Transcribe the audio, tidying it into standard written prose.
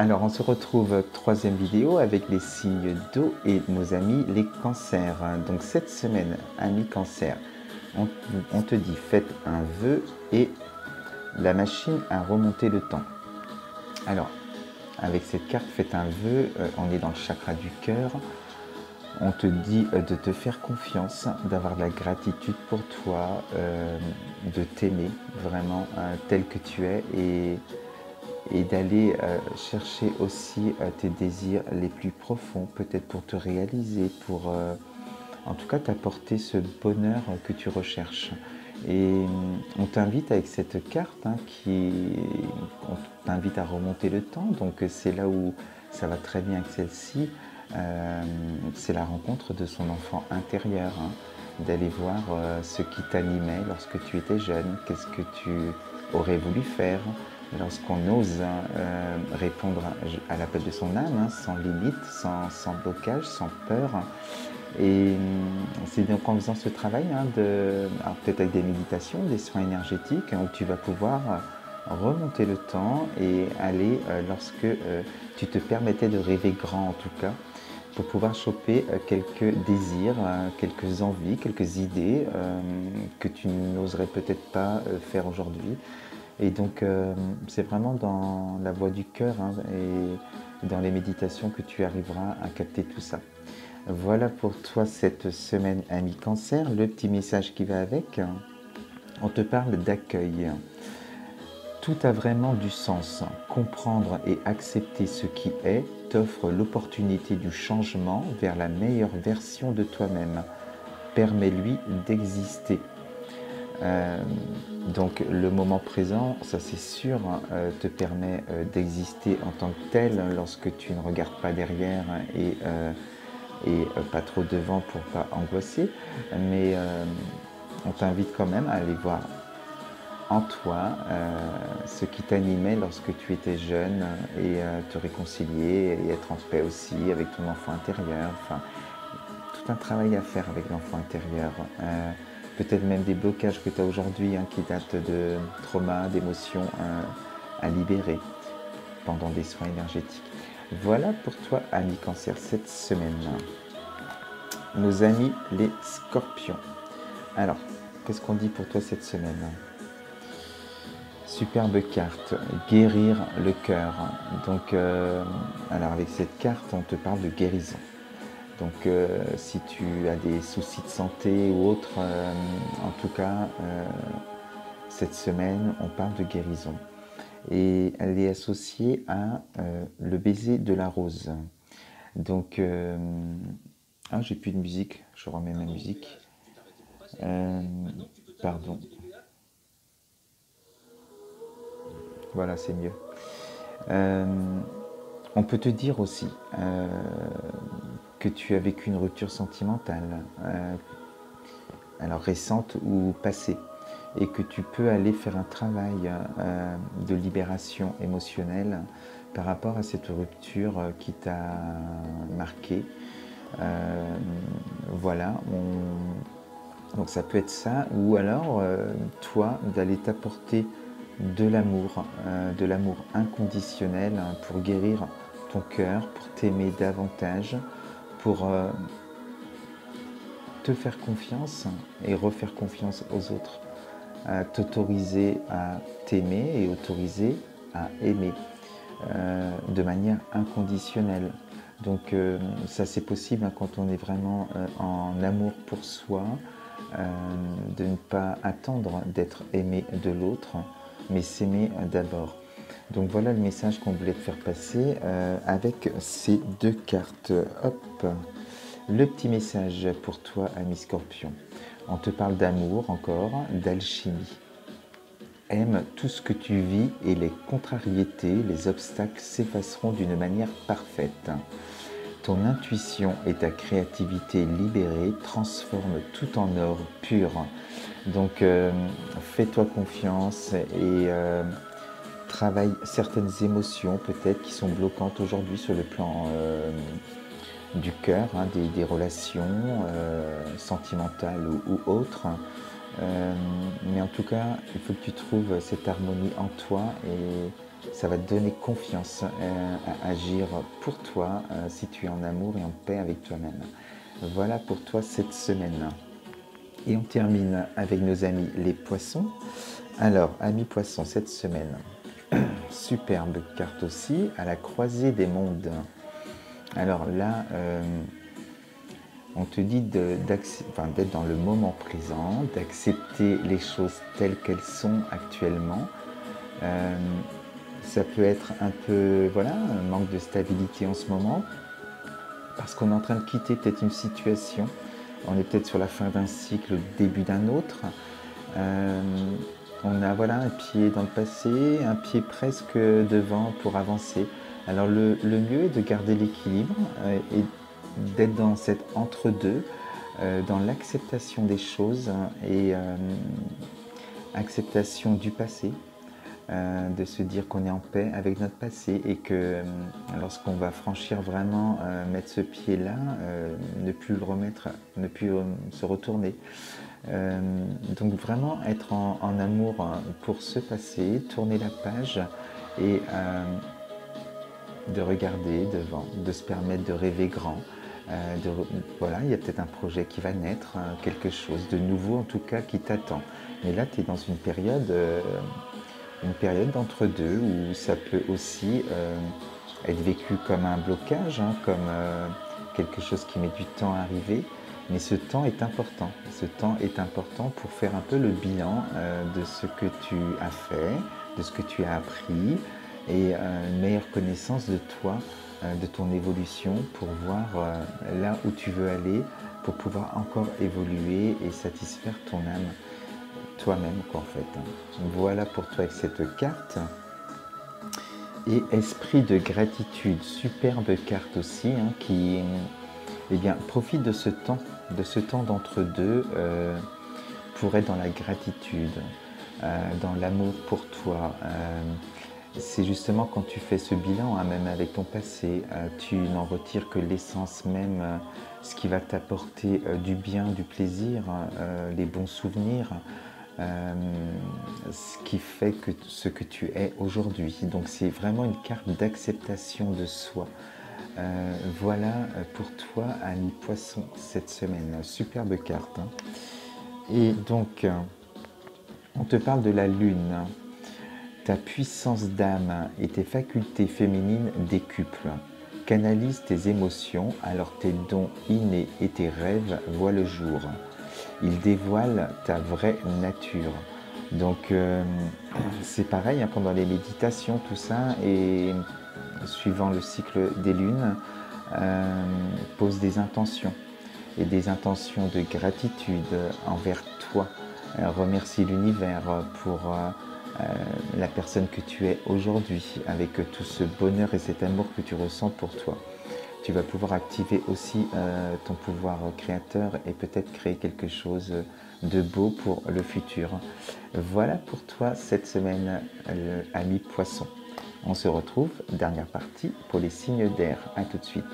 Alors, on se retrouve troisième vidéo avec les signes d'eau et nos amis les cancers. Donc cette semaine, amis cancer, on te dit faites un vœu et la machine a remonté le temps. Alors, avec cette carte, faites un vœu, on est dans le chakra du cœur. On te dit de te faire confiance, d'avoir de la gratitude pour toi, de t'aimer vraiment tel que tu es et d'aller chercher aussi tes désirs les plus profonds, peut-être pour te réaliser, pour en tout cas t'apporter ce bonheur que tu recherches. Et on t'invite avec cette carte on t'invite à remonter le temps, donc c'est là où ça va très bien avec celle-ci. C'est la rencontre de son enfant intérieur, d'aller voir ce qui t'animait lorsque tu étais jeune, qu'est-ce que tu aurais voulu faire lorsqu'on ose répondre à l'appel de son âme, sans limite, sans blocage, sans peur. Et c'est donc en faisant ce travail, peut-être avec des méditations, des soins énergétiques, où tu vas pouvoir remonter le temps et aller lorsque tu te permettais de rêver grand en tout cas, pour pouvoir choper quelques désirs, quelques envies, quelques idées que tu n'oserais peut-être pas faire aujourd'hui. Et donc c'est vraiment dans la voie du cœur et dans les méditations que tu arriveras à capter tout ça. Voilà pour toi cette semaine, ami cancer. Le petit message qui va avec, on te parle d'accueil. Tout a vraiment du sens. Comprendre et accepter ce qui est t'offre l'opportunité du changement vers la meilleure version de toi-même. Permets-lui d'exister. Donc le moment présent, ça c'est sûr, te permet d'exister en tant que tel lorsque tu ne regardes pas derrière et pas trop devant pour pas angoisser. Mais on t'invite quand même à aller voir en toi ce qui t'animait lorsque tu étais jeune et te réconcilier et être en paix aussi avec ton enfant intérieur. Enfin, tout un travail à faire avec l'enfant intérieur. Peut-être même des blocages que tu as aujourd'hui qui datent de traumas, d'émotions à libérer pendant des soins énergétiques. Voilà pour toi, ami cancer, cette semaine. Nos amis les scorpions. Alors, qu'est-ce qu'on dit pour toi cette semaine ? Superbe carte, guérir le cœur. Donc, alors avec cette carte, on te parle de guérison. Donc si tu as des soucis de santé ou autre, en tout cas, cette semaine, on parle de guérison. Et elle est associée à le baiser de la rose. Donc, j'ai plus de musique, je remets ma musique. Pardon. Voilà, c'est mieux. On peut te dire aussi que tu as vécu une rupture sentimentale, alors récente ou passée, et que tu peux aller faire un travail de libération émotionnelle par rapport à cette rupture qui t'a marqué. Voilà, donc ça peut être ça, ou alors toi d'aller t'apporter de l'amour inconditionnel pour guérir ton cœur, pour t'aimer davantage, pour te faire confiance et refaire confiance aux autres, t'autoriser à t'aimer et autoriser à aimer de manière inconditionnelle. Donc ça c'est possible quand on est vraiment en amour pour soi, de ne pas attendre d'être aimé de l'autre, mais s'aimer d'abord. Donc voilà le message qu'on voulait te faire passer avec ces deux cartes. Hop, le petit message pour toi, ami Scorpion. On te parle d'amour encore, d'alchimie. Aime tout ce que tu vis et les contrariétés, les obstacles s'effaceront d'une manière parfaite. Ton intuition et ta créativité libérée transforment tout en or pur. Donc fais-toi confiance et travaille certaines émotions peut-être qui sont bloquantes aujourd'hui sur le plan du cœur, des relations sentimentales ou autres. Mais en tout cas, il faut que tu trouves cette harmonie en toi ça va te donner confiance à agir pour toi si tu es en amour et en paix avec toi-même. Voilà pour toi cette semaine. Et on termine avec nos amis les poissons. Alors, amis poissons, cette semaine, superbe carte aussi, à la croisée des mondes. Alors là, on te dit d'être dans le moment présent, d'accepter les choses telles qu'elles sont actuellement. Ça peut être un peu, voilà, un manque de stabilité en ce moment, parce qu'on est en train de quitter peut-être une situation. On est peut-être sur la fin d'un cycle, le début d'un autre. On a voilà, un pied dans le passé, un pied presque devant pour avancer. Alors le mieux est de garder l'équilibre et d'être dans cet entre-deux, dans l'acceptation des choses et acceptation du passé, de se dire qu'on est en paix avec notre passé et que lorsqu'on va franchir vraiment, mettre ce pied-là, ne plus le remettre, ne plus se retourner. Donc vraiment être en amour pour ce passé, tourner la page et de regarder devant, de se permettre de rêver grand. Voilà, il y a peut-être un projet qui va naître, quelque chose de nouveau en tout cas qui t'attend. Mais là, tu es dans une période d'entre-deux où ça peut aussi être vécu comme un blocage, hein, comme quelque chose qui met du temps à arriver. Mais ce temps est important. Ce temps est important pour faire un peu le bilan de ce que tu as fait, de ce que tu as appris et une meilleure connaissance de toi, de ton évolution pour voir là où tu veux aller, pour pouvoir encore évoluer et satisfaire ton âme, toi-même quoi en fait. Voilà pour toi avec cette carte. Et esprit de gratitude, superbe carte aussi, hein, qui eh bien, profite de ce temps d'entre-deux pour être dans la gratitude, dans l'amour pour toi. C'est justement quand tu fais ce bilan, hein, même avec ton passé, tu n'en retires que l'essence même, ce qui va t'apporter du bien, du plaisir, les bons souvenirs, ce qui fait que ce que tu es aujourd'hui. Donc c'est vraiment une carte d'acceptation de soi. Voilà pour toi, ami poisson, cette semaine. Superbe carte. Hein. Et donc, on te parle de la lune. Ta puissance d'âme et tes facultés féminines décuplent. Canalise tes émotions alors tes dons innés et tes rêves voient le jour. Ils dévoilent ta vraie nature. Donc, c'est pareil hein, pendant les méditations, tout ça, et suivant le cycle des lunes, pose des intentions et des intentions de gratitude envers toi. Remercie l'univers pour la personne que tu es aujourd'hui, avec tout ce bonheur et cet amour que tu ressens pour toi. Tu vas pouvoir activer aussi ton pouvoir créateur et peut-être créer quelque chose de beau pour le futur. Voilà pour toi cette semaine, ami poisson. On se retrouve, dernière partie, pour les signes d'air. À tout de suite.